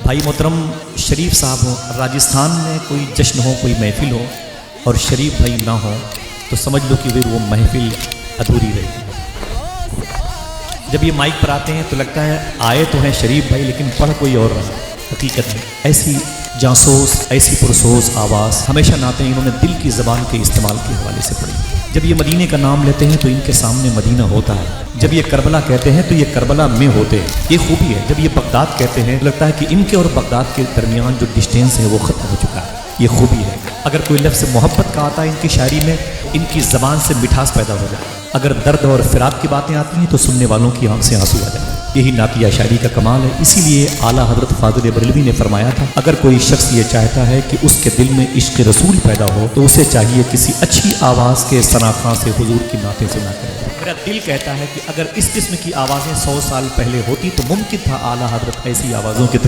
भाई मोहतरम शरीफ साहब हो, राजस्थान में कोई जश्न हो, कोई महफिल हो और शरीफ भाई ना हो तो समझ लो कि फिर वो महफिल अधूरी रहेगी। जब ये माइक पर आते हैं तो लगता है आए तो हैं शरीफ भाई लेकिन पढ़ कोई और रहा। हकीकत में ऐसी जासूस, ऐसी पुरसोस आवाज़ हमेशा नाते इन्होंने दिल की ज़बान के इस्तेमाल के हवाले से पढ़ी। जब ये मदीने का नाम लेते हैं तो इनके सामने मदीना होता है। जब ये करबला कहते हैं तो ये करबला में होते हैं। ये खूबी है। जब ये बगदाद कहते हैं तो लगता है कि इनके और बगदाद के दरमियान जो डिस्टेंस है वो ख़त्म हो चुका है। ये खूबी है। अगर कोई लफ्ज़ मोहब्बत का आता है इनकी शायरी में, इनकी ज़बान से मिठास पैदा हो जाए। अगर दर्द और फिराक की बातें आती हैं तो सुनने वालों की आंख से आंसू आ जाए। यही नातिया शायरी का कमाल है। इसीलिए आला हज़रत फ़ाज़िल बरेलवी ने फरमाया था, अगर कोई शख्स ये चाहता है कि उसके दिल में इश्क़ रसूल पैदा हो तो उसे चाहिए किसी अच्छी आवाज़ के सनाखा से हुजूर की नातें सुना करे। मेरा दिल कहता है कि अगर इस किस्म की आवाज़ें 100 साल पहले होती तो मुमकिन था आला हज़रत ऐसी आवाज़ों की तरफ